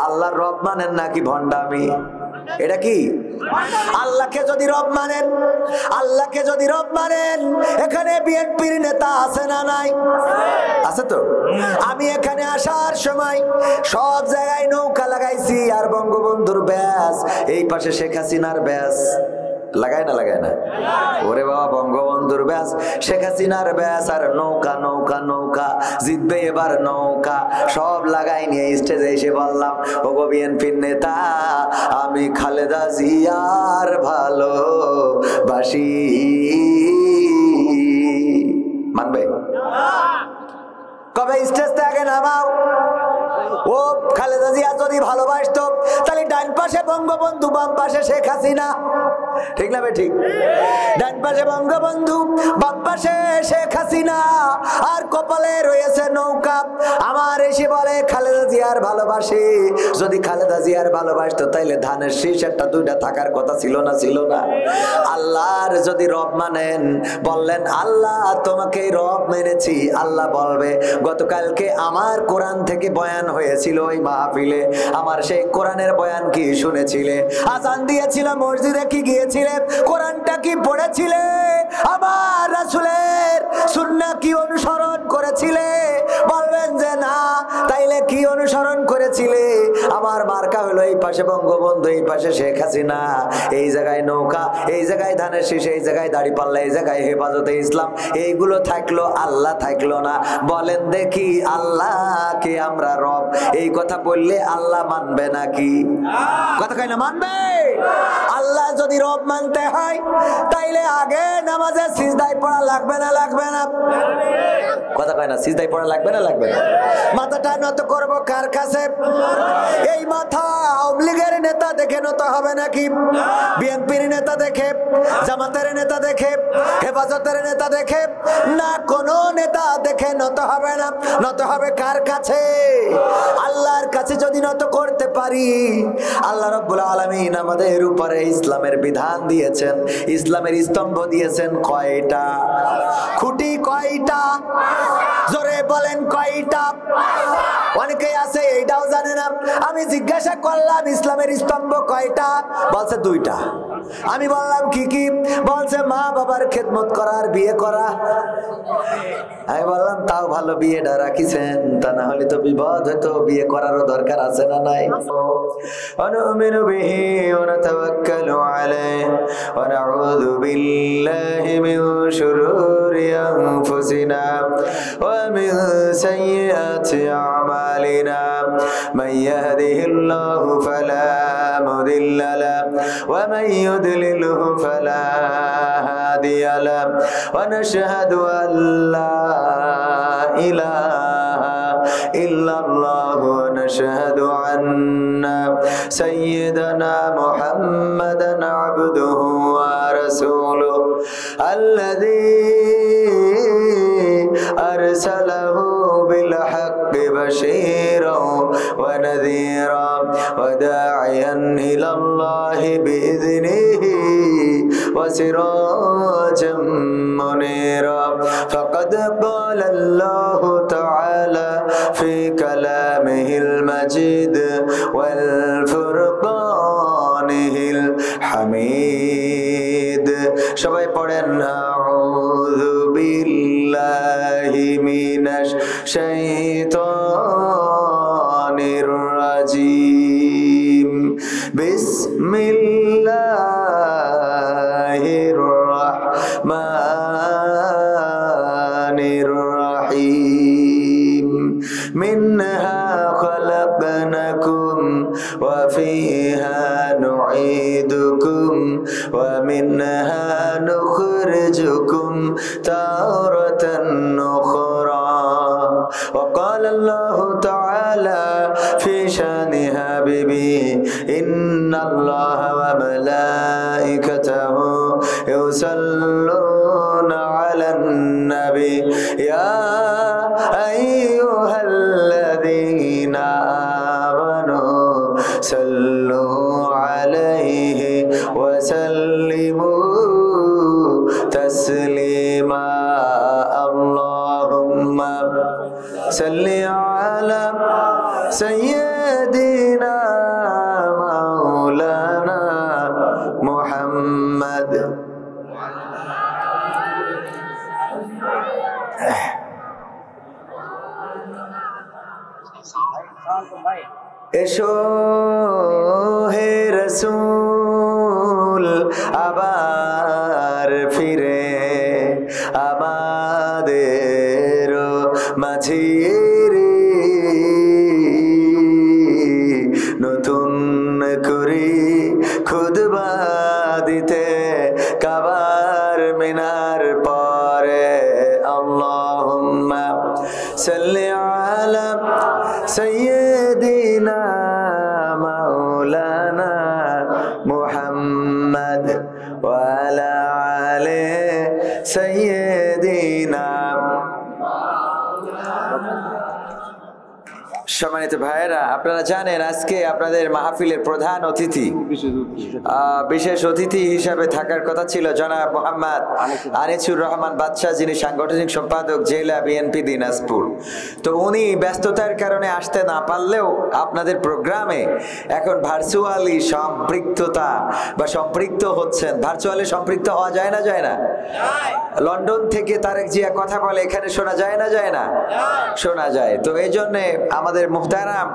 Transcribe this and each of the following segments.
আল্লাহর রব মানেন নাকি ভণ্ডামি? এটা কি? আল্লাহকে যদি রব মানেন, আল্লাহকে যদি রব মানেন, এখানে বিএনপির নেতা আছে না নাই? আছে তো। আমি এখানে আসার সময় সব জায়গায় নৌকা লাগাইছি, আর বঙ্গবন্ধুর ব্যাস, এই পাশে শেখ হাসিনার ব্যাস। লাগায় না লাগায় না? ওরে বাবা, বঙ্গবন্ধুর ব্যাস, শেখ হাসিনার ব্যাস, আর নৌকা নৌকা নৌকা, জিতবে এবার নৌকা, সব লাগাই নিয়ে স্টেজে এসে বললাম, ওগো বিএনপির নেতা, আমি খালেদা জিয়ার ভালোবাসি। মানবে? কবে স্টেজ থেকে নামাও। ও খালেদা জিয়া যদি ভালোবাসতো, তাহলে ডান পাশে বঙ্গবন্ধু, বাম পাশে শেখ হাসিনা, ঠিক না বে ঠিক? ডান পাশে বঙ্গবন্ধু, বাম পাশে শেখ হাসিনা, আর কপালে রয়েছে নৌকা। আমার এসে বলে খালেদা জিয়ার ভালোবাসে। যদি খালেদা জিয়ার ভালোবাসতো, তাইলে ধানের শীষ একটা দুইটা থাকার কথা ছিল না? ছিল না? আল্লাহর যদি রব মানেন, বললেন আল্লাহ তোমাকে রব মেনেছি, আল্লাহ বলবে গতকালকে আমার কোরআন থেকে বয়ান হয়েছিল ওই মাহফিলে, আমার সেই কোরআনের বয়ান কি শুনেছিলে? আজান দিয়েছিল মসজিদে কি গিয়েছিলে? কোরআনটা কি পড়েছিলে? আমার রাসূলের সুন্নাহ কি অনুসরণ করেছিলে? বলবেন যে না। তাইলে কি অনুসরণ করেছিলে? আমার মার্কা হলো এই পাশে বঙ্গবন্ধু, এই পাশে শেখ হাসিনা, এই জায়গায় নৌকা, এই জায়গায় ধানের শীষ, এই জায়গায় দাড়িপাল্লা, এই জায়গায় হেফাজতে ইসলাম, এইগুলো থাকলো, আল্লাহ থাকলো না। বলেন দেখি, আল্লাহকে আমরা রব, এই কথা বললে আল্লাহ মানবে নাকি? কথা কয় না? মানবে? আল্লাহ যদি রব মানতে হয়, তাইলে আগে নামাজে সিজদায় পড়া লাগবে না? লাগবে না? কথা কয় না? সিজদায় পড়া লাগবে না? লাগবে না? মাথাটা নত করবো কার কাছে? এই মাথা আওয়ামী লীগের নেতা দেখে নত হবে নাকি? বিএনপির নেতা দেখে, জামাতের নেতা দেখে, হেফাজতের নেতা দেখে না, কোন নেতা দেখে নত হবে না। নত হবে কার কাছে? আল্লাহর কাছে যদি নত করতে পারি, আল্লাহ রাব্বুল আলামিন আমাদের উপরে ইসলামের বিধান দিয়েছেন, ইসলামের স্তম্ভ দিয়েছেন কয়টা? খুঁটি কয়টা? জোরে বলেন কয়টা? অনেকেই আছে এইটাও জানে না। আমি জিজ্ঞাসা করলাম ইসলামের স্তম্ভ কয়টা? বলছে দুইটা। আমি বললাম কি কি? বলছে মা বাবার খেদমত করা আর বিয়ে করা। আমি বললাম তাও ভালো, বিয়েটা রাখিছেন, তা না হলে তো বিপদ হতো, বিয়ে করারও দরকার আছে না নাই? অনুমিনু বিহি ওয়া নাতাওয়াক্কালু আলাইহি ওয়া নাউযু বিল্লাহি মিন শুরুরি আনফুসিনা ওয়া মিন সাইয়্যাতি আমালিনা মান ইয়াহদিহিল্লাহু ফালা মুদিল্লা লাহু ওয়া মান ইউদ্লিলহু ফালা হাদিয়া লাহু ওয়া নাশহাদু আন লা ইলাহা ইল্লাল্লাহু ওয়া নাশহাদু আন্না সাইয়্যিদানা মুহাম্মাদান আবদুহু ওয়া রাসূলুহু আল্লাযী আরসালাহু বিল হাক্কি বাশীরাও ওয়া নাযীরাও ওয়া দা'iয়ান ইলাল্লাহি বিইذনিহি ওয়া সিরাজাম মুনীরা ফাকাদ ক্বালা আল্লাহু তাআলা ফি কালামিহিল মাজিদ ওয়াল ফুরকানিহিল হামিদ। সবাই পড়েন আউযু বিল্লাহি মিনাশ শাইতানির রাজিম বিসমিল্লাহির রাহমানির রাহিম মিনহা খালাকনাকুম ওয়া ফিহা নুঈদুকুম ওয়া মিনহা নুখরিজুকুম তারাতান উখরা ওয়া ক্বালা আল্লাহু তাআলা ফি শানি হাবিবি ইন্নাল্লাহা ওয়া মালাইকাতাহু ইউসাল্লুনা আলান নাবি ইয়া আইয়ুহাল্লাযীনা আমানু সাল্লু আলাইহি ওয়া সাল্লিমু তাসলিমা। আল্লাহুম্মা সাল্লি আলা সাইয়্যিদিনা এসো হে রসূল আবার ফিরে আমাদের মাঝে নতুন করে খুদবা দিতে কাবার মিনার পরে আল্লাহুম্মা সাল্লি আলা সাইয়্যিদিনা মাওলানা মুহাম্মদ ওয়া আলা আলি সাইয়্যিদিনা। সম্মানিত ভাইয়েরা, আপনারা জানেন আজকে আপনাদের মাহফিলের প্রধান অতিথি, বিশেষ অতিথি হিসাবে থাকার কথা ছিল জনাব মোহাম্মদ আনিসুর রহমান বাদশাহ, যিনি সাংগঠনিক সম্পাদক জেলা বিএনপি দিনাজপুর। তো উনি ব্যস্ততার কারণে আসতে না পারলেও আপনাদের প্রোগ্রামে এখন ভার্চুয়ালি সম্পৃক্ততা বা সম্পৃক্ত হচ্ছেন। ভার্চুয়ালি সম্পৃক্ত হওয়া যায় না, যায় না? লন্ডন থেকে তারেক জিয়া কথা বলে, এখানে শোনা যায় না, যায় না? শোনা যায়। তো এই জন্যে আমাদের মুহতারাম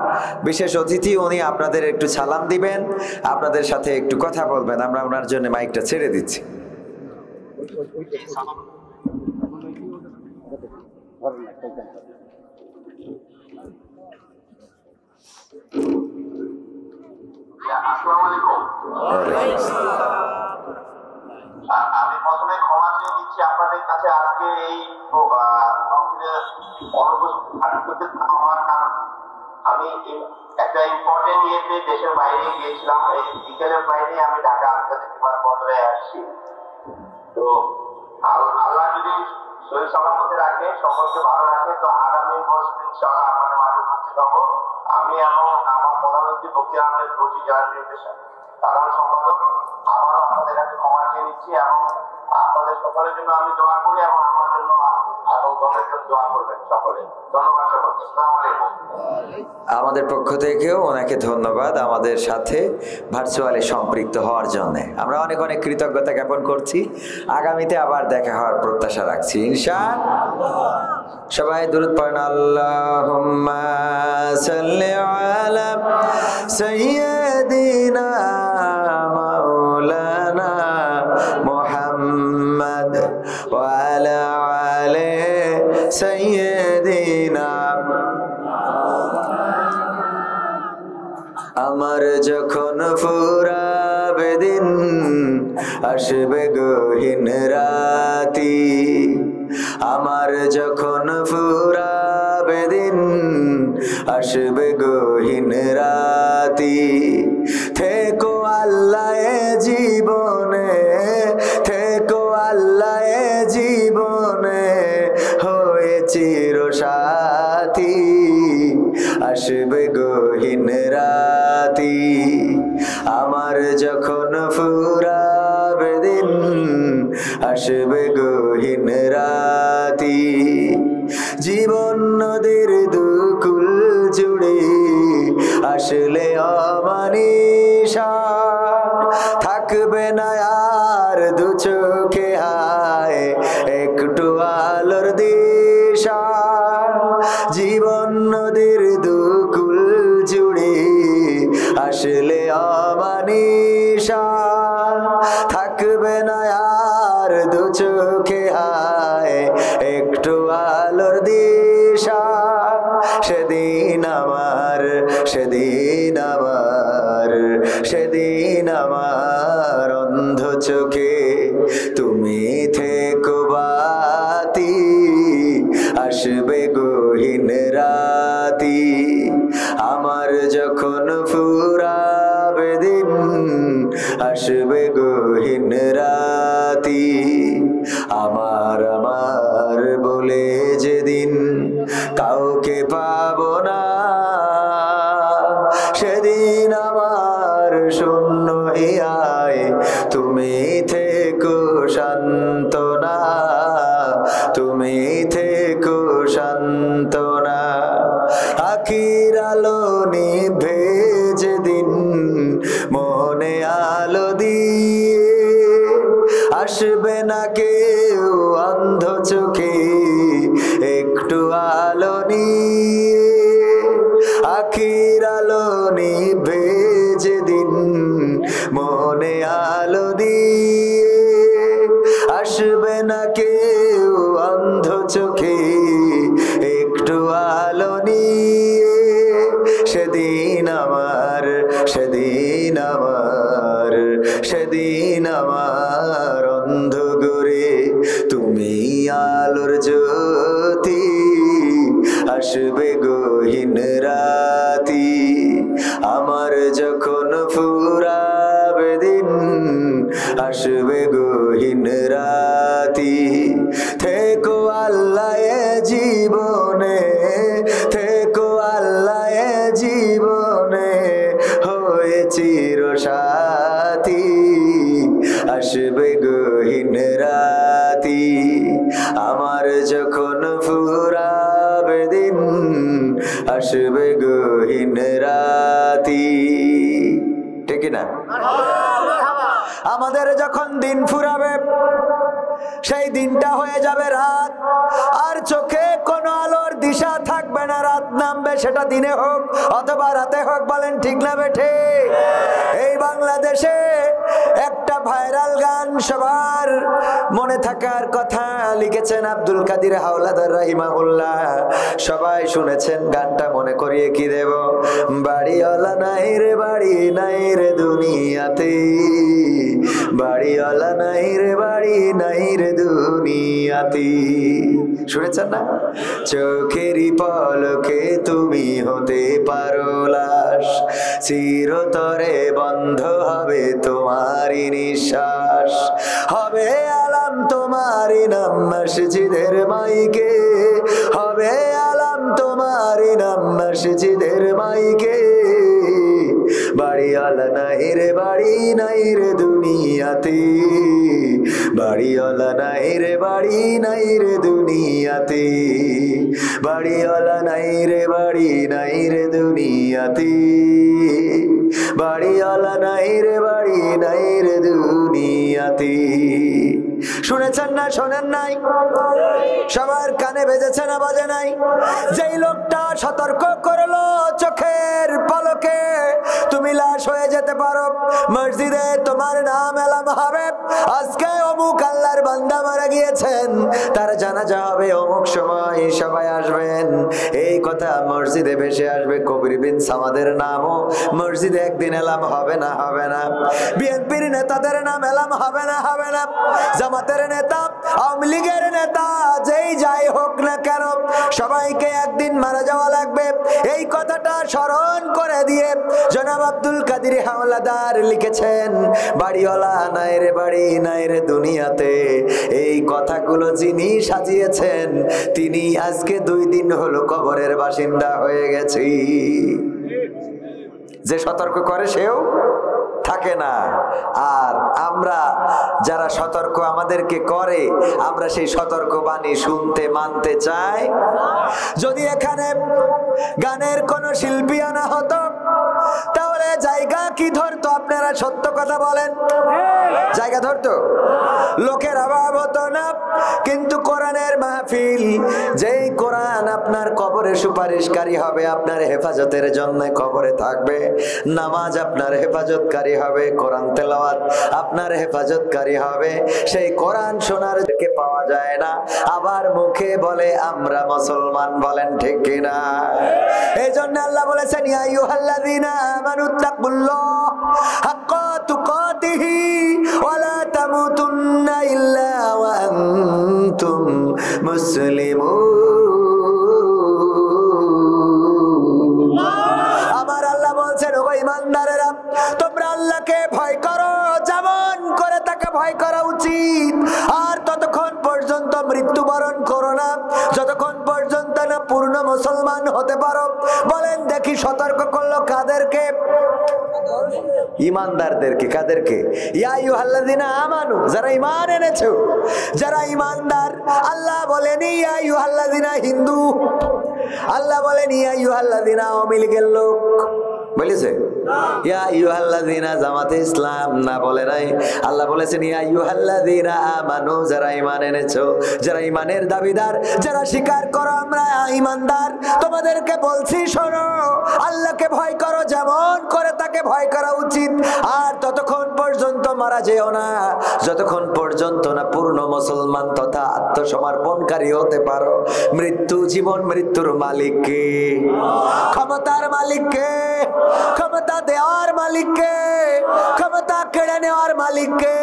বিশেষ অতিথি উনি আপনাদের একটু সালাম দিবেন, আপনাদের সাথে একটু কথা বলবেন। আমরা ওনার জন্য মাইকটা ছেড়ে দিচ্ছি। আসসালামু আলাইকুম। আমি প্রথমে ক্ষমা চেয়ে নিচ্ছি আপনাদের কাছে, আজকে এই অনুপস্থিত হওয়ার কারণ আমি একটা ইম্পর্টেন্ট ইয়েতে দেশের বাইরে গিয়েছিলাম। এই বিকেলের বাইরে আমি ঢাকা আন্তর্জাতিক বিমানবন্দরে আসছি। তো আল্লাহ যদি শরীর সালামতে রাখে, সকলকে ভালো রাখে, তো আগামী বছর ইনশাআল্লাহ আপনাদের মাঝে উপস্থিত হব। আমি এবং আমার প্রধানমন্ত্রী বকির আহমেদ ফৌজি জেলা বিএনপির সাধারণ সম্পাদক আবারও আপনাদের কাছে ক্ষমা চেয়ে নিচ্ছি এবং আপনাদের সকলের জন্য আমি দোয়া করি এবং আমার জন্য এবং দলের জন্য দোয়া করবেন সকলে। ধন্যবাদ সকলকে। আসসালামু আলাইকুম। আমাদের পক্ষ থেকেও ওনাকে ধন্যবাদ আমাদের সাথে ভার্চুয়ালি সম্পৃক্ত হওয়ার জন্য। আমরা অনেক অনেক কৃতজ্ঞতা জ্ঞাপন করছি। আগামীতে আবার দেখা হওয়ার প্রত্যাশা রাখছি ইনশাআল্লাহ। সবাই দুরূদ পড়েন। আল্লাহুম্মা সাল্লি আলা সাইয়্যিদিনা মাওলানা মুহাম্মদ ওয়া আলা আলি সাইয়্যিদিনা। আমার যখন ফুরাবে দিন, আসবে গহীন রাতি। আমার যখন ফুরাবে দিন, আসবে গহীন রাতি। থেকো আল্লাহ এ জীবনে, থেকো আল্লাহ এ জীবনে, হয়ে চিরসাথী। আসবে গহীন রাতি। আমার যখন ফুরাবে দিন, আসবে গহীন রাতি। জীবন নদীর দুকুল জুড়ে আসলে অমানিশা, থাকবে না আর দু চোখে হায় একটু আলোর দিশা। জীবন নদীর দুকুল জুড়ে আসলে অমানিশা, থাকবে না আর দু চোখে হায় একটু আলোর দিশা। সেদিন আমার, সেদিন আমার, সেদিন আমার অন্ধ চোখে তুমি থেকো বাতি। আসবে গহীন রাতি। আমার যখন ফুরাবে দিন, আসবে গহীন রাতি। আমার আমার বলে যেদিন কাউকে পাবো না, সেদিন আমার শূন্য হিয়ায় তুমি থেকো সান্ত্বনা, তুমি থেকো সান্ত্বনা। আখির আলো নিভে যেদিন মনে আলো দিয়ে, আসবে না কেউ অন্ধ চোখে একটু আলো নিয়ে। আখির আলো নিভে যেদিন মনে আলো দিয়ে আসবে না কেউ অন্ধ চোখে একটু আলো নিয়ে সেদিন আমার সেদিন আমার সেদিন আমার অন্ধ গরে তুমি আলোর জ্যোতি আসবে গহীন রাতি আমার যখন ফুরাবে দিন আসবে গহীন রাতি থেকো আল্লাহ এ জীবনে থেকো আল্লাহ এ জীবনে হয়ে চির সাথী আসবে গহীন রাতি আমার যখন ফুরাবে দিন আসবে গহীন রাতি ঠিক না আমাদের যখন দিন ফুরাবে সেই দিনটা হয়ে যাবে রাত আর চোখে কোনো আলোর দিশা থাকবে না রাত নামবে সেটা দিনে হোক অথবা রাতে হোক বলেন ঠিক না বেঠে এই বাংলাদেশে একটা ভাইরাল গান সবার মনে থাকার কথা লিখেছেন আব্দুল কাদের হাওলাদার রাহিমাহুল্লাহ সবাই শুনেছেন গানটা মনে করিয়ে কি দেব বাড়িওয়ালা নাই রে দুনিয়াতে বাড়িওয়ালা নাই রে দুনিয়াতে শুনেছেন না চোখেরই পলকে তুমি হতে পারো লাশ চিরতরে বন্ধ হবে তোমারই নিঃশ্বাস হবে আলাম তোমারই নাম মসজিদের মাইকে হবে আলাম তোমারই নাম মসজিদের মাইকে বাড়িওয়ালা নাই রে দুনিয়াতে বাড়িওয়ালা নাই রে দুনিয়াতে বাড়িওয়ালা নাই রে দুনিয়াতে বাড়িওয়ালা নাই রে দুনিয়াতে শুনেছেন না শোনেন নাই সবার কানে বেজেছে না বাজে নাই যেই লোকটা সতর্ক করলো চোখের পলকে তুমি লাশ হয়ে যেতে পারো মসজিদে তোমার নাম এলাম হবে আজকে অমুক আল্লাহর বান্দা মারা গিয়েছেন তার জানাজা হবে অমুক সময় সবাই আসবেন এই কথা মসজিদে ভেসে আসবে কবির বিন সামাদের নামও মসজিদে একদিন এলাম হবে না বিএনপির নেতাদের নাম এলাম হবে না জামাতের নেতা আওয়ামী লীগের নেতা যেই যাই হোক না কেন সবাইকে একদিন মারা যাওয়া লাগবে এই কথাটা স্মরণ করে দিয়ে জনাব আব্দুল কাদের হাওলাদার লিখেছেন বাড়িওয়ালা নাই রে দুনিয়াতে এই কথাগুলো যিনি সাজিয়েছেন তিনি আজকে 2 দিন হলো কবরের বাসিন্দা হয়ে গেছে যে সতর্ক করে সেও থাকে না আর আমরা যারা সতর্ক আমাদেরকে করে আমরা সেই সতর্ক বাণী শুনতে মানতে চাই যদি এখানে গানের কোন শিল্পী আনা হতো তাহলে জায়গা কি ধরতো আপনারা সত্য কথা বলেন জায়গা ধরতো লোকের অভাব হতো না কিন্তু কোরআনের মাহফিল যেই কোরআন আপনার কবরে সুপারিশকারী হবে আপনার হেফাজতের জন্য কবরে থাকবে নামাজ আপনার হেফাজতকারী হবে কোরআন তেলাওয়াত আপনার হেফাজতকারী হবে সেই কোরআন শোনার কে পাওয়া যায় না আবার মুখে বলে আমরা মুসলমান বলেন ঠিক কিনা এইজন্য আল্লাহ বলেছেন ইয়া আইয়ুহাল্লাযীনা আমানুত্তাকুল্লাহ হাক্কা তুকাতিহি ওয়া লা তামুতুন্না ইল্লা ওয়া আনতুম মুসলিমুন আমার আল্লাহ বলছেন ও ঈমানদারেরা তোমরা আল্লাহকে ভয় করো যেমন করে তাকে ভয় করা উচিত আর ততক্ষণ পর্যন্ত মৃত্যুবরণ করো না যতক্ষণ পর্যন্ত না পূর্ণ মুসলমান হতে পারো বলেন দেখি সতর্ক করলো কাদেরকে ঈমানদারদেরকে কাদেরকে ইয়া আইয়ুহাল্লাযীনা আমানু যারা ঈমান এনেছো যারা ঈমানদার আল্লাহ বলেন ইয়া আইয়ুহাল্লাযীনা হিন্দু আল্লাহ বলেন ইয়া আইয়ুহাল্লাযীনা আওয়ামী লীগের লোক বলেছে? ইয়া আইয়ুহাল্লাযীনা জামাতে ইসলাম না বলে নাই। আল্লাহ বলেছেন ইয়া আইয়ুহাল্লাযীনা আমানু, যারা ঈমান এনেছো, যারা ঈমানের দাবিদার, যারা স্বীকার করো আমরা ঈমানদার, তোমাদেরকে বলছি শোনো, আল্লাহকে ভয় করো যেমন করে তাকে ভয় করা উচিত। আর ততক্ষণ পর্যন্ত মারা যেও না যতক্ষণ পর্যন্ত না পূর্ণ মুসলমান তথা আত্মসমর্পণকারী হতে পারো। মৃত্যু, জীবন মৃত্যুর মালিক কে? ক্ষমতার মালিক কে? ক্ষমতা দেওয়ার মালিক কে? ক্ষমতা কেড়ে নেওয়ার মালিক কে?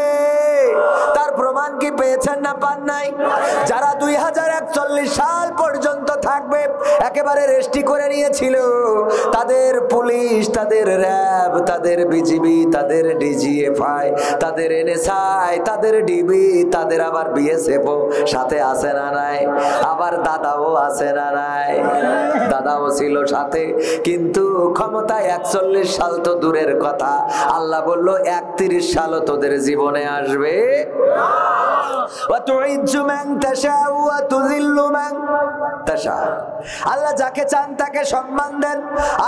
তার প্রমাণ কি পেয়েছেন না পান নাই? যারা 2041 সাল পর্যন্ত থাকবে একেবারে রেস্টি করে নিয়েছিল, তাদের পুলিশ, তাদের র্যাব, তাদের বিজিবি, তাদের ডিজিএফআই, তাদের এনএসআই, তাদের ডিবি, তাদের আবার বিএসএফ সাথে আছে না নাই? আবার দাদাও আছে না নাই? দাদাও ছিল সাথে। কিন্তু ক্ষমতায় 41 সাল তো দূরের কথা, আল্লাহ বলল 31 সালও তোদের জীবনে আসবে। আল্লাহ যাকে চান তাকে সম্মান দেন,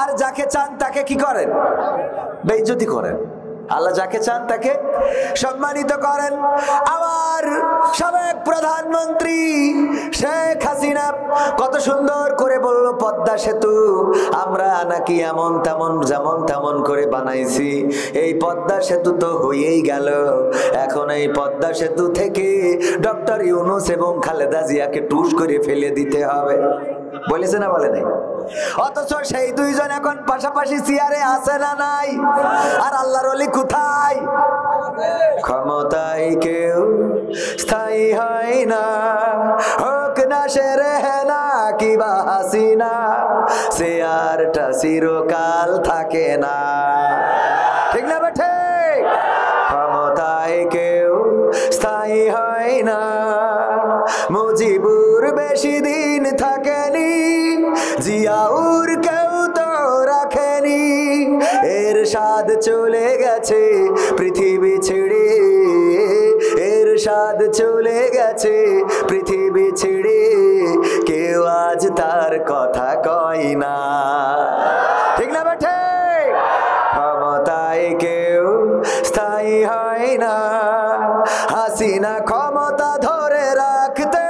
আর যাকে চান তাকে কি করেন? বেইজ্জতি করেন। আল্লাহ যাকে চান তাকে সম্মানিত করেন। আমার সাবেক প্রধানমন্ত্রী শেখ হাসিনা কত সুন্দর করে বলল পদ্মা সেতু আমরা নাকি এমন তেমন যেমন তেমন করে বানাইছি। এই পদ্মা সেতু তো হয়েই গেল, এখন এই পদ্মা সেতু থেকে ডক্টর ইউনূস এবং খালেদা জিয়াকে টুস করে ফেলে দিতে হবে। বলেছে না বলে নাই? অথচ সেই দুইজন এখন পাশাপাশি চেয়ারে আছে না নাই? আর আল্লাহর ওলি কোথায়? ক্ষমতায় কেউ স্থায়ী হয় না, হোক না সে রেহেনা কিবা হাসিনা, চেয়ারটা চিরকাল থাকে না। ঠিক না বেঠে? ক্ষমতায় কেউ স্থায়ী হয় না, মুজিবুর বেশি দিন থাকেনি, জিয়াউর কেউ তো রাখেনি, এরশাদ চলে গেছে পৃথিবী ছেড়ে, এরশাদ চলে গেছে পৃথিবী ছেড়ে, কেউ আজ তার কথা কয় না। ঠিক না বেঠে? ক্ষমতায় কেউ স্থায়ী হয় না, হাসিনা ক্ষমতা ধরে রাখতে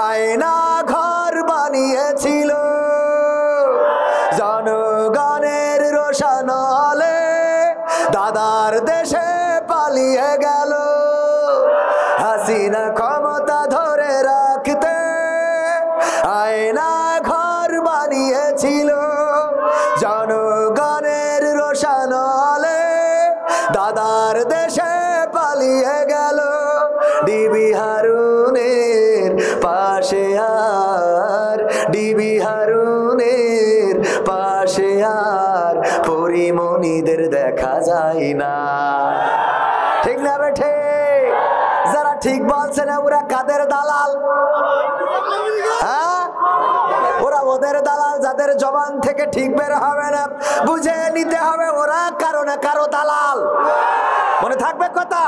আয়না ঘর বানিয়েছিল, জনগণের রোশানলে দাদার দেশে পালিয়ে গেল। হাসিনা ক্ষমতা ধরে রাখতে আয়না ঘর বানিয়েছিল, জনগণের রোশানলে দাদার দেশে পালিয়ে গেল। ডিবি হারুনের পাশে আর, ডিবি হারুনের পাশে আর পরিমণিদের দেখা যায় না। ঠিক না বেঠে? যারা ঠিক বলছে না ওরা কাদের দালাল? হ্যাঁ, ওরা ওদের দালাল। যাদের জবান থেকে ঠিক বের হবে না, বুঝে নিতে হবে ওরা কারো না কারো দালাল। মনে থাকবে কথা?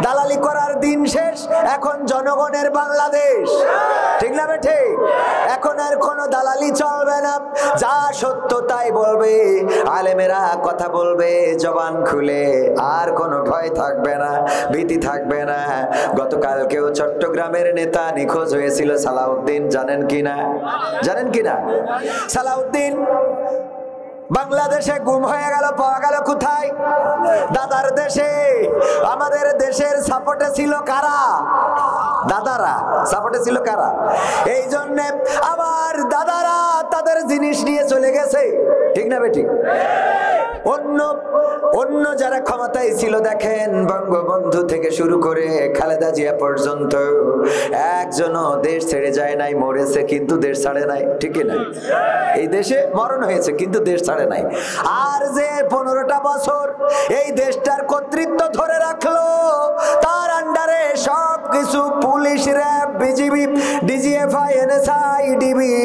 দালালি করার দিন শেষ, এখন জনগণের বাংলাদেশ। ঠিক না বেঠে? এখন আর কোনো দালালি চলবে না, যা সত্য তাই বলবে, আলেমেরা কথা বলবে জবান খুলে, আর কোনো ভয় থাকবে না, ভীতি থাকবে না। গতকালকেও চট্টগ্রামের নেতা নিখোঁজ হয়েছিল সালাউদ্দিন, জানেন কিনা? জানেন কিনা? সালাউদ্দিন বাংলাদেশে গুম হয়ে গেল, পাওয়া গেল কোথায়? দাদার দেশে। আমাদের দেশের সাপোর্টে ছিল কারা? দাদারা সাপোর্টে ছিল কারা? এই জন্যে আবার দাদারা তাদের জিনিস নিয়ে চলে গেছে। ঠিক না বেটি? অন্য অন্য যারা ক্ষমতায় ছিল দেখেন, বঙ্গবন্ধু থেকে শুরু করে খালেদা জিয়া পর্যন্ত একজনও দেশ ছেড়ে যায় নাই, মরেছে কিন্তু দেশ ছাড়ে নাই। ঠিক না? এই দেশে মরণ হয়েছে কিন্তু দেশ ছাড়ে নাই। আর যে 15টা বছর এই দেশটার কর্তৃত্ব ধরে রাখলো, তার আন্ডারে সব কিছু police, RAB, BGB, DGFI, NSI, DB,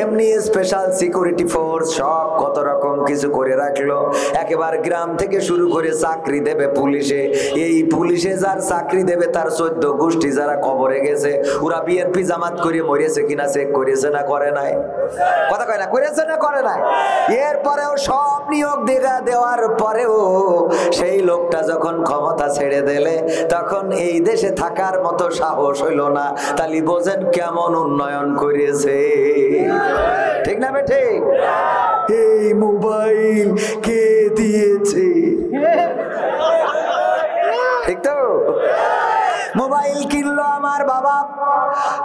এমনি স্পেশাল সিকিউরিটি ফোর্স, সব কত রকম কিছু করে রাখলো। একেবারে গ্রাম থেকে শুরু করে চাকরি দেবে পুলিশে, এই পুলিশে যার চাকরি দেবে তার 14 গোষ্ঠী যারা কবরে গেছে, ওরা বিএনপি জামাত করে মরেছে কিনা চেক করেছে না করে নাই? কথা কয় না, করেছে না করে নাই? এরপরেও সব নিয়োগ দেওয়ার পরেও সেই লোকটা যখন ক্ষমতা ছেড়ে দিলে তখন এই দেশে থাকার মতো সাহস হইল না। তাহলে বোঝেন কেমন উন্নয়ন করেছে, ঠিক না ঠিক? এই মোবাইল কে দিয়েছে? ঠিক তো? মোবাইল কিনলো আমার বাবা,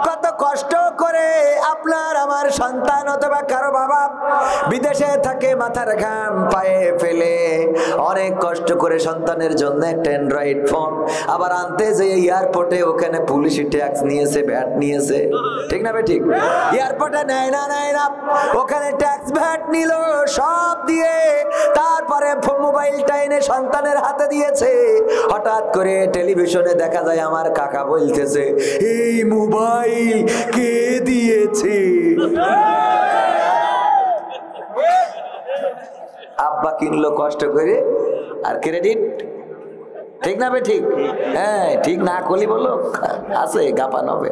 কত কষ্ট করে আপনার আমার সন্তান অথবা কারো বাবা বিদেশে থাকে, মাথার ঘাম পায়ে ফেলে অনেক কষ্ট করে সন্তানের জন্য একটা অ্যান্ড্রয়েড ফোন আবার আনতে যে এয়ারপোর্টে ওখানে পুলিশি ট্যাক্স নিয়েছে, ভ্যাট নিয়েছে, ঠিক না ঠিক? এয়ারপোর্টে নেয় না ওখানে ট্যাক্স ভ্যাট নিল সব দিয়ে, তারপরে মোবাইলটা এনে সন্তানের হাতে দিয়েছে। হঠাৎ করে টেলিভিশনে দেখা যায় আমার কাকা বলতেছে, এই মোবাইল কে দিয়েছে? আব্বা কিনলো কষ্ট করে আর ক্রেডিট, ঠিক না ঠিক? হ্যাঁ, ঠিক না কলি বলো আছে গাপান হবে,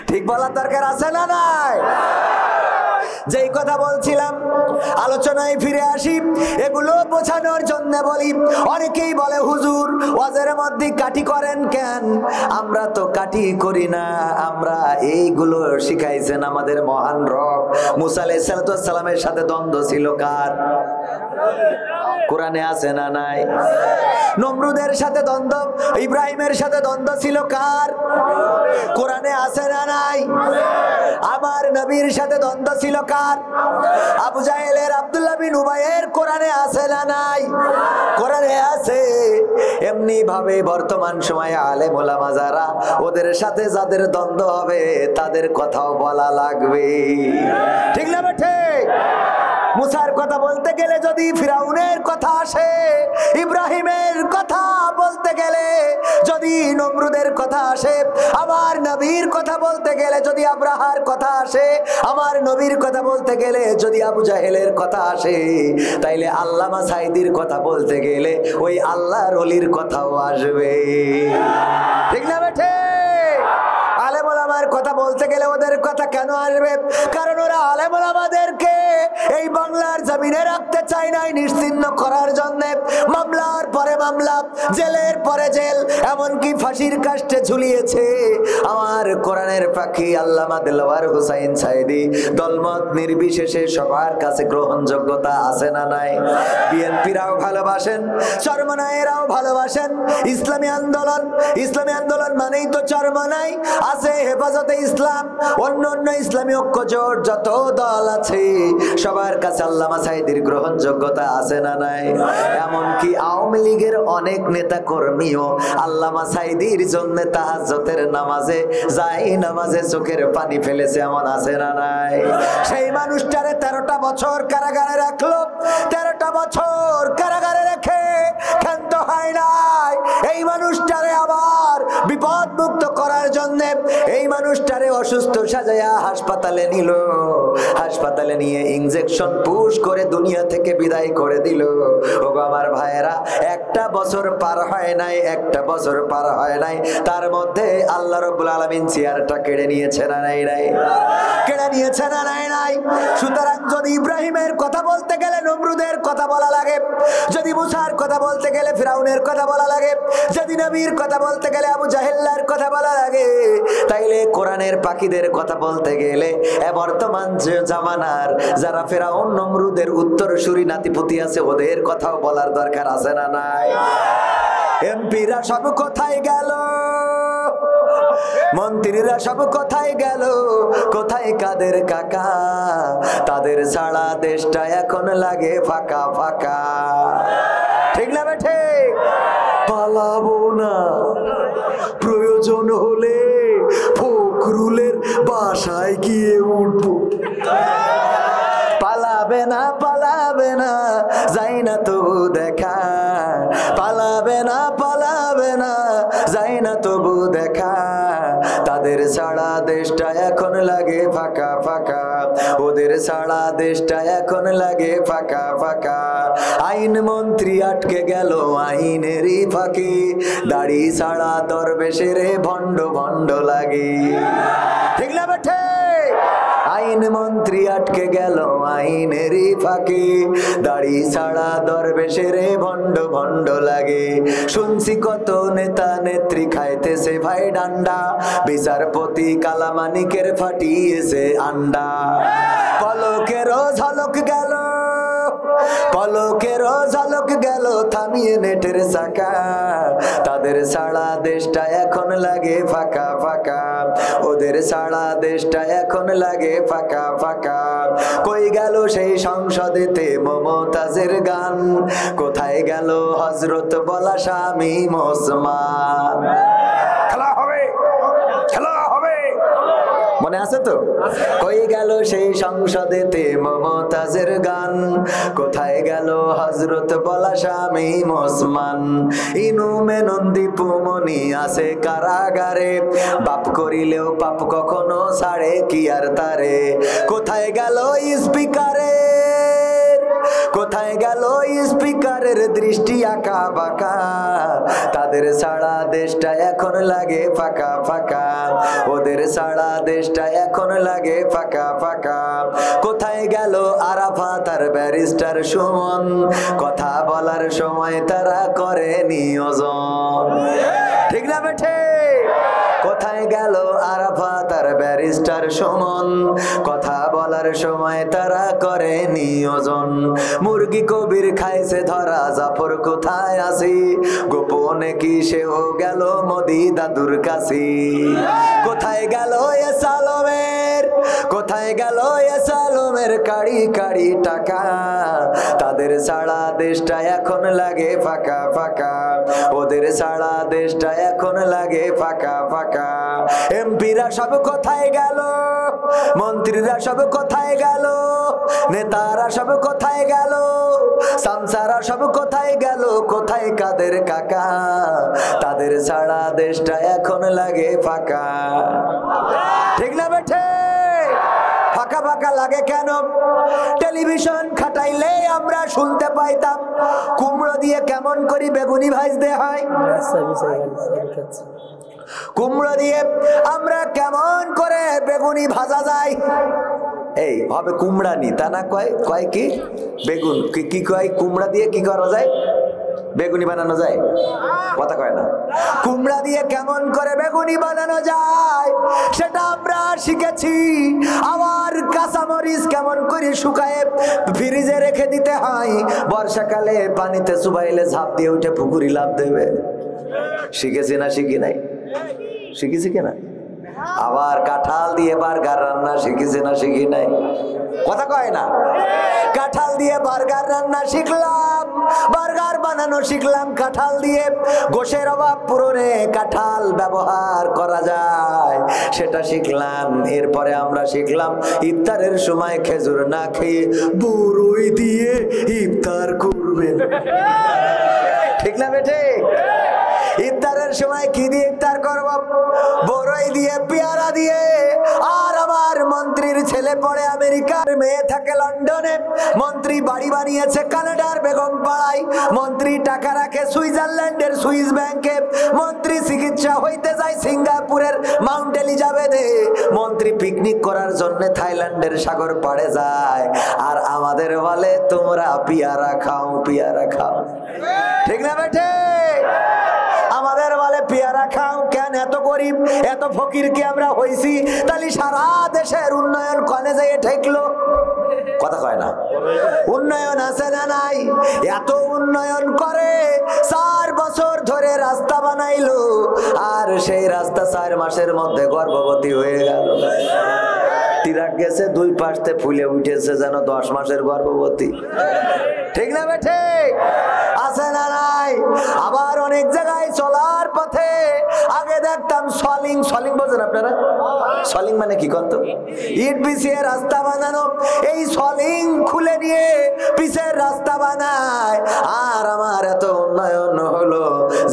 ঠিক বলার দরকার আছে না নাই? যেই কথা বলছিলাম, আলোচনায় ফিরে আসি, এগুলো বোঝানোর জন্য বলি। অনেকেই বলে হুজুর ওয়াজের মধ্যে কাটি করেন কেন? আমরা তো কাটি করি না, আমরা এইগুলো শিখাইছেন আমাদের মহান রব। মুসা আলাইহিস সালামের সাথে দ্বন্দ্ব ছিল কার? কোরআনে আছে না নাই? নমরুদের সাথে দ্বন্দ্ব, ইব্রাহিমের সাথে দ্বন্দ্ব ছিল কার? কোরআনে আছে না নাই? আমার নবীর সাথে দ্বন্দ্ব ছিল কার? আবু জাহেলের, আব্দুল্লাহ বিন উবাইয়ের কোরআনে আছে না নাই? কোরআনে আছে। এমনি ভাবে বর্তমান সময়ে আলেম ওলামা যারা, ওদের সাথে যাদের দ্বন্দ্ব হবে তাদের কথাও বলা লাগবে, ঠিক না ঠিক? মুসার কথা বলতে গেলে যদি ফিরাউনের কথা আসে, ইব্রাহিমের কথা বলতে গেলে যদি নমরুদের কথা আসে, আমার নবীর কথা বলতে গেলে যদি আব্রাহার কথা আসে, আমার নবীর কথা বলতে গেলে যদি আবু জাহেলের কথা আসে, তাইলে আল্লামা সাইদির কথা বলতে গেলে ওই আল্লাহর ওলির কথাও আসবে, ঠিক না বেঠে? আলেম ওলামার কথা বলতে গেলে ওদের কথা কেন আসবে? কারণ ওরা আলেম ওলামাদেরকে এই বাংলার জমিনে রাখতে চায় নাই, নিশ্চিহ্ন করার জন্য মামলার পরে মামলা, জেলের পরে জেল, এমনকি ফাঁসির কাস্টে ঝুলিয়েছে। আমার কোরআনের পাখি আল্লামা দেলওয়ার হুসাইন সাইদি দলমত নির্বিশেষে সবার কাছে গ্রহণযোগ্যতা আছে না নাই? বিএনপিরাও ভালোবাসেন, চরমনায়েরাও ভালোবাসেন। ইসলামী আন্দোলন মানেই তো চরমনাই, আছে হেফাজতে ইসলাম, অন্য ইসলামী ঐক্য জোট, যত দল আছে সবার কাছে আল্লামা সাইদির গ্রহণযোগ্যতা আছে না নাই? এমনকি আওয়ামী লীগের অনেক নেতা কর্মীও আল্লামা সাইদির জন্য তাহাজ্জুদের নামাজে নামাজে চোখের পানি ফেলেছে, এমন আছে না নাই? সেই মানুষটারে 13টা বছর কারাগারে রাখলো, 13টা বছর কারাগারে রেখে ক্ষান্ত হয় নাই। এই মানুষটারে আবার বিপদ মুক্ত করার জন্য এই মানুষটারে অসুস্থ সাজায়া হাসপাতালে নিল, হাসপাতালে নিয়ে ইনজেকশন পুশ করে দুনিয়া থেকে বিদায় করে দিল। ওগো আমার ভাইয়েরা, একটা বছর পার হয় নাই, তার মধ্যে আল্লাহ রাব্বুল আলামিন চেয়ারটা কেড়ে নিয়েছে না নাই? কেড়ে নিয়েছে না নাই? সুতরাং যদি ইব্রাহিমের কথা বলতে গেলে নমরুদের কথা বলা লাগে, যদি মুসার কথা বলতে গেলে ফিরাউনের কথা বলা লাগে, যদি নবীর কথা বলতে গেলে আবু জাহেল্লার কথা বলা লাগে, তাইলে কোরআনের পাখিদের কথা বলতে গেলে বর্তমান যে জামানার যারা ফিরাউন নমরুদের উত্তরসূরি নাতিপুতি আছে ওদের কথাও বলার দরকার আছে না নাই? এমপিরা সব কোথায় গেল? মন্ত্রীরা সব কোথায় গেল? কোথায় কাদের কাকা? তাদের ছাড়া দেশটা এখন লাগে ফাঁকা ফাঁকা, ঠিক না বেঠে? পালাবো না, প্রয়োজন হলে ফখরুলের বাসায় গিয়ে উঠবো। পালাবে না, যাই না তবু দেখা, পালাবে না, যাই না তবু দেখা, তাদের ছাড়া দেশটা এখন লাগে ফাঁকা ফাঁকা। ও ওদের ছাড়া দেশটা এখন লাগে ফাঁকা ফাঁকা। আইন মন্ত্রী আটকে গেল আইনেরই ফাঁকে, দাড়ি ছাড়া দরবেশের ভণ্ড ভণ্ড লাগে। ঠিক না বেঠে? আইন মন্ত্রী আটকে গেল আইনেরই ফাঁকে, দাড়ি ছাড়া দরবেশের ভণ্ড ভণ্ড লাগে। শুনছি কত নেতা নেত্রী খাইতেছে ভাই ডান্ডা, বিচারপতি কালামানিকের ফাটিয়েছে আন্ডা। পলকেরও ঝলক গেল, পলকেরও ঝলক গেল থামিয়ে নেটের চাকা, তাদের ছাড়া দেশটা এখন লাগে ফাঁকা ফাঁকা, ওদের ছাড়া দেশটা এখন লাগে ফাঁকা ফাঁকা। কই গেল সেই সংসদেতে মমতাজের গান, কোথায় গেল হযরত বলা শামীম ওসমান? খেলা হবে, খেলা হবে, মনে আছে তো? কই গেল সেই সংসদেতে মমতাজের গান, কোথায় গেল হযরত বলা শামীম ওসমান? ইনু মেনন দীপু মনি আছে কারাগারে, বাপ করিলেও পাপ কখনো ছাড়ে কি আর তারে? কোথায় গেল স্পিকারের, কোথায় গেল স্পিকারের দৃষ্টি আঁকা বাঁকা, তাদের ছাড়া দেশটা এখন লাগে ফাঁকা ফাঁকা, ওদের ছাড়া দেশটা এখন লাগে ফাঁকা ফাঁকা। কোথায় গেল আরাফাত আর ব্যারিস্টার সুমন, কথা বলার সময় তারা করে নিয়োজন? ঠিক না বেঠে? কোথায় গেল আরাফাত আর ব্যারিস্টার সুমন, কথা বলার সময় তারা করে নিয়োজন? মুরগি কবির খাইছে ধরা, জাফর কোথায় আছি, গোপনে কি সেও গেল মোদি দাদুর কাছে? কোথায় গেল এ সালমের, কোথায় গেল এ সালমের কাড়ি কাড়ি টাকা, তাদের ছাড়া দেশটা এখন লাগে ফাঁকা ফাঁকা, ওদের ছাড়া দেশটা এখন লাগে ফাঁকা ফাঁকা। এমপিরা সব কোথায় গেল, মন্ত্রীরা সব কোথায় গেল, নেতারা সব কোথায় গেল, সামসারা সব কোথায় গেল, কোথায় কাদের কাকা, তাদের ছাড়া দেশটা এখন লাগে ফাঁকা। ঠিক না বেঠে? ফাঁকা ফাঁকা লাগে কেন? টেলিভিশন খাটাইলে আমরা শুনতে পাইতাম কুমড়ো দিয়ে কেমন করে বেগুনি ভাজতে হয়, কুমড়ো দিয়ে আমরা কেমন করে বেগুনি ভাজা যায়। এই হবে কুমড়া নি তা না, কয় কয় কি বেগুন কি কয়, কুমড়া দিয়ে কি করা যায়, বেগুনি বানানো যায়, কথা কয় না। কুমড়া দিয়ে কেমন করে বেগুনি বানানো যায় সেটা আমরা শিখেছি। আবার কাঁচামরিচ কেমন করে শুকায়ে ফ্রিজে রেখে দিতে হয়, বর্ষাকালে পানিতে চুবাইলে ঝাঁপ দিয়ে উঠে পুকুরি লাভ দেবে, শিখেছি না শিখি নাই? শিখেছি কিনা? আবার কাঁঠাল দিয়ে বার্গার রান্না শিখেছে না শিখি নাই? কথা কয় না। কাঁঠাল দিয়ে বার্গার রান্না শিখলাম, বার্গার বানানো শিখলাম কাঁঠাল দিয়ে। গোশের অভাব পূরণে কাঁঠাল ব্যবহার করা যায় সেটা শিখলাম। এরপরে আমরা শিখলাম ইফতারের সময় খেজুর না খেয়ে বড়ই দিয়ে ইফতার করবেন। ঠিক না বেটে? ইফতারের সময় কি দিয়ে ইফতার করব? বড়ই দিয়ে, পেয়ারা দিয়ে। আর আমার মন্ত্রীর ছেলে পড়ে আমেরিকার, মেয়ে থাকে লন্ডনে, মন্ত্রী বাড়ি বানিয়েছে কানাডার বেগম পাড়ায়, মন্ত্রী টাকা রাখে সুইজারল্যান্ডের সুইস ব্যাংকে, মন্ত্রী চিকিৎসা হইতে যায় সিঙ্গাপুরের মাউন্ট এলিজাবেথে, মন্ত্রী পিকনিক করার জন্য থাইল্যান্ডের সাগর পাড়ে যায়। আর আমাদের বলে তোমরা পেয়ারা খাও, পেয়ারা খাও। ঠিক না বেটে? আমাদের বলে পেয়ারা খাও। কেন? এত গরিব এত ফকির কি আমরা হইছি? তাহলে সারা দেশের উন্নয়ন কনে যেয়ে ঠেকলো? কথা কয় না। উন্নয়ন আছে না নাই? এত উন্নয়ন করে 4 বছর ধরে রাস্তা বানাইলো, আর সেই রাস্তা 4 মাসের মধ্যে গর্ভবতী হয়ে গেল। তিরাক গেছে 2 পাশে ফুলে উঠেছে যেন 10 মাসের গর্ভবতী। ঠিক না বেঠে? আছে না নাই? আবার অনেক জায়গায় চলার পথে আগে দেখতাম সলিং, সলিং বোঝেন আপনারা? সলিং মানে কি কত? ইট বিছিয়ে রাস্তা বানানো। এই সলিং খুলে নিয়ে পিচের রাস্তা বানায়। আর আমার এত উন্নয়ন হলো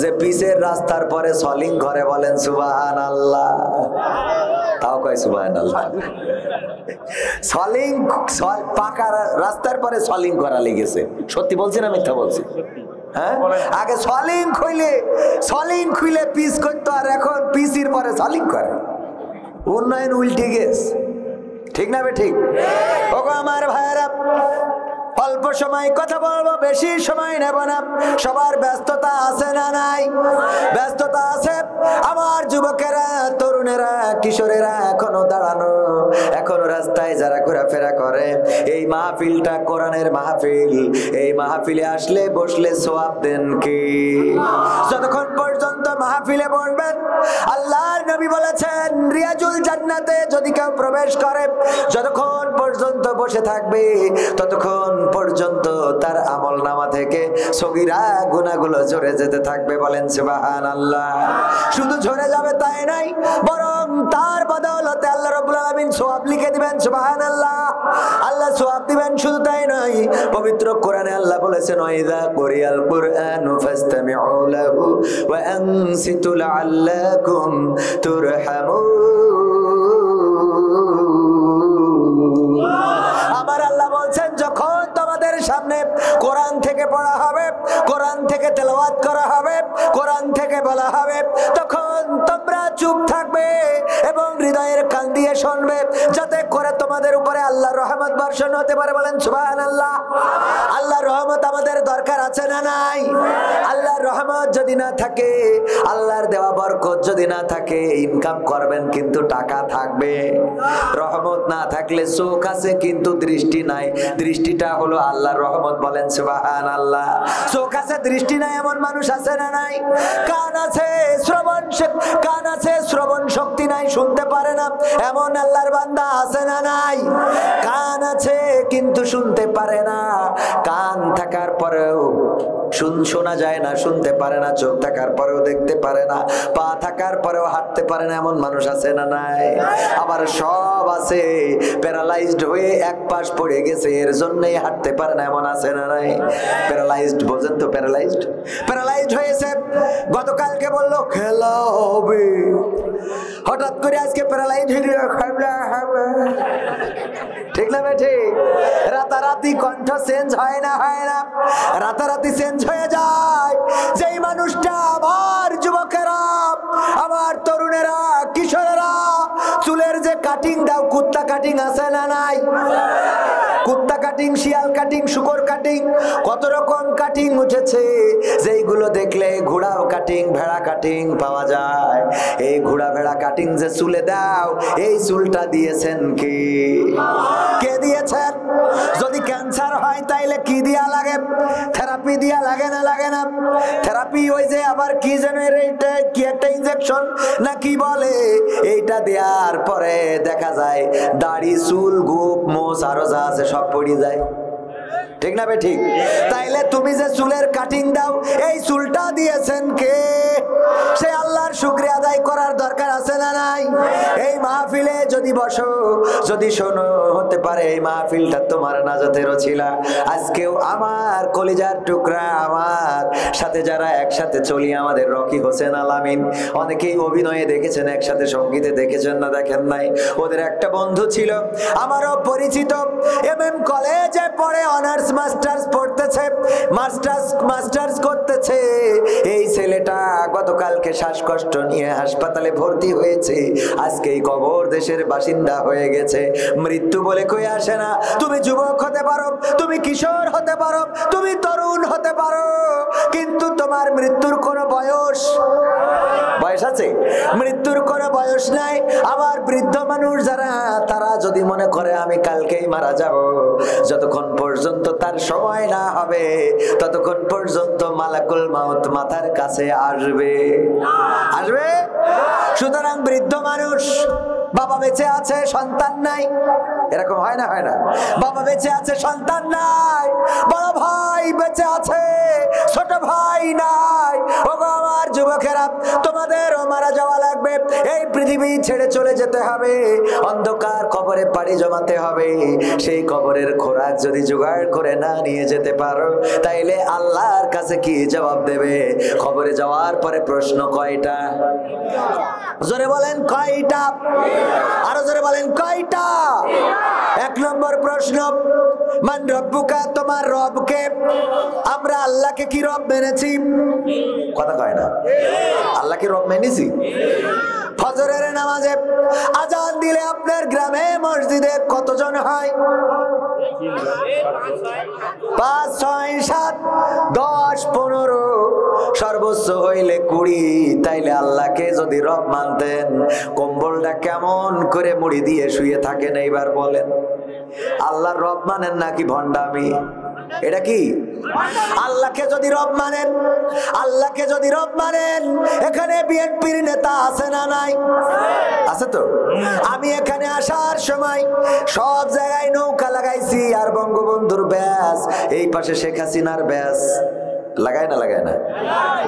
যে পিচের রাস্তার পরে সলিং ঘরে, বলেন সুবহানাল্লাহ। তাও কয় সুবহানাল্লাহ। সলিং পাকা রাস্তার পরে সলিং করা লেগেছে। সত্যি বলছি না মিথ্যা বলছি? হ্যাঁ, আগে সলিং খুইলে পিস করতো, আর এখন পিসির পরে সলিং করে। উন্নয়ন উল্টে গেছে, ঠিক না বে ঠিক? ওগো আমার ভাইয়েরা, অল্প সময় কথা বলবো, বেশি সময় নেব না। সবার ব্যস্ততা আছে না নাই? ব্যস্ততা আছে। আমার যুবকেরা, তরুণেরা, কিশোরেরা এখনো দাঁড়ানো, এখনো রাস্তায় যারা ঘোরাফেরা করে। এই মাহফিলটা কোরআনের মাহফিল। এই মাহফিলে আসলে বসলে সওয়াব দেন কি? যতক্ষণ পর্যন্ত মাহফিলে বসবেন, আল্লাহর নবী বলেছেন রিয়াজুল জান্নাতে যদি কেউ প্রবেশ করে, যতক্ষণ পর্যন্ত বসে থাকবে ততক্ষণ পর্যন্ত তার আমল নামা থেকে সগীরা গুনাহগুলো ঝরে যেতে থাকবে। বলেন সুবহানাল্লাহ। শুধু ঝরে যাবে তাই নাই, বরং তার বদৌলতে আল্লাহ রাব্বুল আলামিন সওয়াব লিখে দিবেন। সুবহানাল্লাহ। আল্লাহ সওয়াব দিবেন। শুধু তাই নয়, পবিত্র কোরআনে আল্লাহ বলেছেন ওয়াইযা কুরিয়াল কুরআনু ফাসতামিউ লাহু ওয়া আনসিতু লাআল্লাকুম তুরহামুন। আমার আল্লাহ বলছেন যখন তোমাদের সামনে কোরআন থেকে পড়া হবে, কোরআন থেকে তেলাওয়াত করা হবে, কোরআন থেকে বলা হবে, তখন তোমরা চুপ থাকবে এবং হৃদয়ের কান দিয়ে শুনবে, যাতে করে তোমাদের উপরে আল্লাহর রহমত বর্ষণ হতে পারে। বলেন সুবহানাল্লাহ। আল্লাহর রহমত আমাদের দরকার আছে না নাই? আল্লাহর রহমত যদি না থাকে, আল্লাহর দেওয়া বরকত যদি না থাকে, ইনকাম করবেন কিন্তু টাকা থাকবে। রহমত না থাকলে চোখ আছে কিন্তু দৃষ্টি নাই। দৃষ্টিটা হলো আল্লাহর রহমত। বলেন সুবহানাল্লাহ। চোখ আছে দৃষ্টি নাই এমন মানুষ আছে না নাই? কান আছে শ্রবণ শক্তি নাই, শুনতে পারে না এমন আল্লাহর বান্দা আছে না নাই? কান আছে কিন্তু শুনতে পারে না। কান থাকার পরেও শোনা যায় না, শুনতে পারে না। চোখ থাকার পরেও দেখতে পারে না। পা থাকার পরেও হাঁটতে পারে না এমন মানুষ আছে না নাই? আবার সব আছে, প্যারালাইজড হয়ে এক পাশ পড়ে গেছে, এর জন্যই হাঁটতে পারে না এমন আছে না নাই? প্যারালাইজড, বোঝেন তো? প্যারালাইজড হয়েছে। গতকালকে বললো খেলা হবে, হঠাৎ করে আজকে প্যারালাইজড হয়ে ঠিক না বেঠি? রাতারাতি কণ্ঠ চেঞ্জ হয় না? রাতারাতি চেঞ্জ হয়ে যায়। যেই মানুষটা, আমার যুবকেরা, আমার তরুণেরা, কিশোরেরা, চুলের যে কাটিং দাও, কুত্তা কাটিং আছে না নাই? কুত্তা কাটিং, শিয়াল কাটিং, শুকর কাটিং, কত রকম কাটিং উঠেছে, যেইগুলো দেখলে ঘোড়াও কাটিং, ভেড়া কাটিং পাওয়া যায়। এই ঘোড়া ভেড়া কাটিং যে চুলে দাও, এই চুলটা দিয়েছেন কি? কে দিয়েছেন? যদি ক্যান্সার হয় তাইলে কি দিয়া লাগে? থেরাপি দিয়া লাগে না? লাগে না? থেরাপি ওই যে আবার কি যেন কি একটা ইনজেকশন না কি বলে, এইটা দেওয়ার পরে দেখা যায় দাড়ি, চুল, গোপ, মোচ আরো যা আছে সব পড়ে যায়। ঠিক না বে ঠিক? তাইলে তুমি যে চুলের কাটিং দাও, এই চুলটা দিয়েছেন কে? সে আল্লাহর শুকরিয়া আদায় করার দরকার আছে না নাই? এই মাহফিলে যদি বসো, যদি শোনো, হতে পারে এই মাহফিলটা তোমার নাজাতের ওসিলা। আজকেও আমার কলিজার টুকরা, আমার সাথে যারা একসাথে চলি, আমাদের রকি হোসেন আলামিন, অনেকেই অভিনয়ে দেখেছেন, একসাথে সঙ্গীতে দেখেছেন না দেখেন নাই? ওদের একটা বন্ধু ছিল আমারও পরিচিত, এমএম কলেজে পড়ে, অনার্স মাস্টার্স পড়তেছে, মাস্টার্স করতেছে। এই ছেলেটা গতকালকে শ্বাসকষ্ট নিয়ে হাসপাতালে ভর্তি হয়েছে, আজকেই কবর দেশের বাসিন্দা হয়ে গেছে। মৃত্যু বলে কই আসে না। তুমি যুবক হতে পারো, তুমি কিশোর হতে পারো, তুমি তরুণ হতে পারো, কিন্তু তোমার মৃত্যুর কোনো বয়স আছে? মৃত্যুর কোনো বয়স নাই। আবার বৃদ্ধ মানুষ যারা, তারা যদি মনে করে আমি কালকেই মারা যাব, যতক্ষণ পর্যন্ত তার সময় না হবে ততক্ষণ পর্যন্ত মালাকুল মাউত মাথার কাছে আসবে। সুতরাং বৃদ্ধ মানুষ, বাবা বেঁচে আছে, সন্তান নাই, এরকম হয় না? বাবা বেঁচে আছে, সন্তান নাই, বড় ভাই বেঁচে আছে, ছোট ভাই নাই। ওগো আমার যুবকেরা, তোমাদেরও মারা যাওয়া লাগবে। এই পৃথিবী ছেড়ে চলে যেতে হবে, অন্ধকার কবরে পাড়ি জমাতে হবে। সেই কবরের খোরাক যদি জোগাড় করে না নিয়ে যেতে পারো, তাইলে আল্লাহর কাছে কি জবাব দেবে? কবরে যাওয়ার পরে প্রশ্ন কয়টা? জোরে বলেন কয়টা? আরো জোরে বলেন কয়টা? এক নম্বর প্রশ্ন, মান রব্বুকা, তোমার রবকে? আমরা আল্লাহকে কি রব মেনেছি? কথা কয় না। আল্লাহকে রব মেনেছি? ফজরের নামাজে আজান দিলে আপনার গ্রামে মসজিদে কতজন হয়? 5, 6, 7, 10, 15, সর্বোচ্চ হইলে 20। তাইলে আল্লাহকে যদি রব মানতেন, কম্বলটা কেমন করে মুড়ি দিয়ে শুয়ে থাকেন এইবার বলেন? আল্লাহর রব মানেন নাকি ভণ্ডামি? এটা কি? আল্লাহকে যদি রব মানেন, আল্লাহকে যদি রব মানেন, এখানে বিএনপির নেতা আছে না নাই? আছে তো। আমি এখানে আসার সময় সব জায়গায় নৌকা লাগাইছি, আর বঙ্গবন্ধুর ব্যাস, এই পাশে শেখ হাসিনার ব্যাস। লাগায় না? লাগায় না?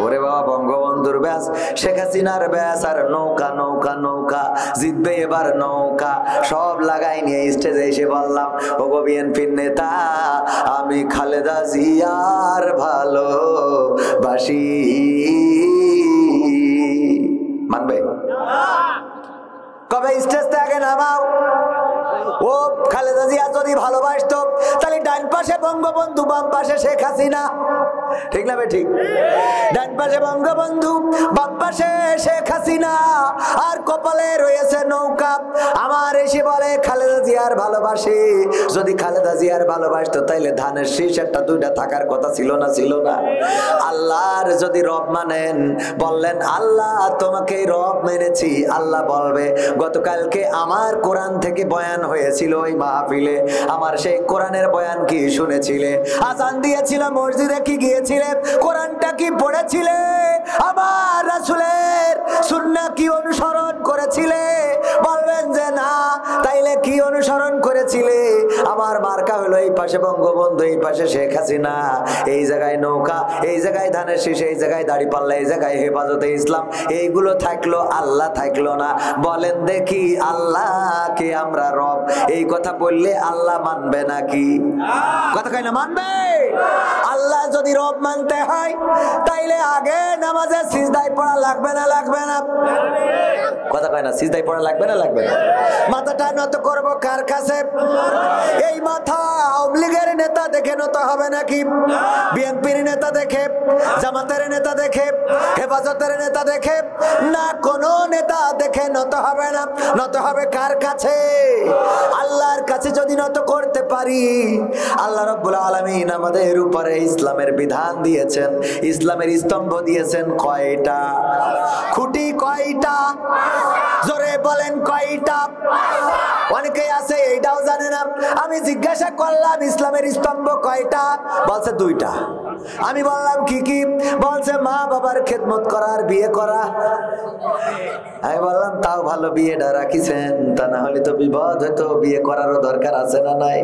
ওরে বাবা, বঙ্গবন্ধুর ব্যাস, শেখ হাসিনার ব্যাস, আর নৌকা নৌকা নৌকা, জিতবে এবার নৌকা, সব লাগাই নিয়ে স্টেজে এসে বললাম, ওগো বিএনপির নেতা, আমি খালেদা জিয়ার ভালোবাসি। মানবে? কবে স্টেজ থেকে নামাও। ও খালেদা জিয়া যদি ভালোবাসতো, তাহলে ডান পাশে বঙ্গবন্ধু, বাম পাশে শেখ হাসিনা। ঠিক না? ঠিক। ডান পাশে বঙ্গবন্ধু, বাম পাশে শেখ হাসিনা, আর কপালে রয়েছে নৌকা। আমার এসে বলে খালেদা জিয়ার ভালোবাসে। যদি খালেদা জিয়ার ভালোবাসতো, তাইলে ধানের শীষ একটা দুইটা থাকার কথা ছিল না? ছিল না? আল্লাহর যদি রব মানেন, বললেন আল্লাহ তোমাকে রব মেনেছি, আল্লাহ বলবে, গতকালকে আমার কোরআন থেকে বয়ান হয়েছিল ওই মাহফিলে, আমার সেই কোরআনের বয়ান কি শুনেছিলে? আজান দিয়েছিল, মসজিদে কি গিয়েছিলে? কোরআনটা কি পড়েছিলে? আমার রাসূলের সুন্নাহ কি অনুসরণ করেছিলে? বলবেন যে না। তাইলে কি অনুসরণ করেছিলে? আমার মার্কা হলো এই পাশে বঙ্গবন্ধু, এই পাশে শেখ হাসিনা, এই জায়গায় নৌকা, এই জায়গায় ধানের শীষ, এই জায়গায় দাড়িপাল্লা, এই জায়গায় হেফাজতে ইসলাম, এইগুলো থাকলো, আল্লাহ থাকলো না। বলেন দেখি, আল্লাহকে আমরা রব, এই কথা বললে আল্লাহ মানবে নাকি? কথা কয় না? মানবে। আল্লাহ যদি রব মানতে হয়, তাইলে আগে নামাজে সিজদায় পড়া লাগবে না? লাগবে না? কথা কয় না? সিজদায় পড়া লাগবে না? লাগবে না? মাথাটা নত করব কার কাছে? এই মাথা আওয়ামী লীগের নেতা দেখে নত হবে নাকি? বিএনপির নেতা দেখে, জামাতের নেতা দেখে, হেফাজতের নেতা দেখে না? কোন নেতা দেখে নত হবে না। নত হবে কার কাছে? আল্লাহর কাছে যদি নত করতে পারি, আল্লাহ রাব্বুল আলামিন আমাদের উপরে ইসলামের বিধান দিয়েছেন, ইসলামের স্তম্ভ দিয়েছেন কয়টা? খুঁটি কয়টা? জোরে বলেন কয়টা? অনেকেই আছে এইটাও জানে না। আমি জিজ্ঞাসা করলাম ইসলামের স্তম্ভ কয়টা? বলছে 2টা। আমি বললাম কি কি? বলছে মা বাবার খেদমত করা আর বিয়ে করা। আমি বললাম তাও ভালো, বিয়েটা রাখিছেন, তা না হলে তো বিপদ হতো, বিয়ে করারও দরকার আছে না নাই?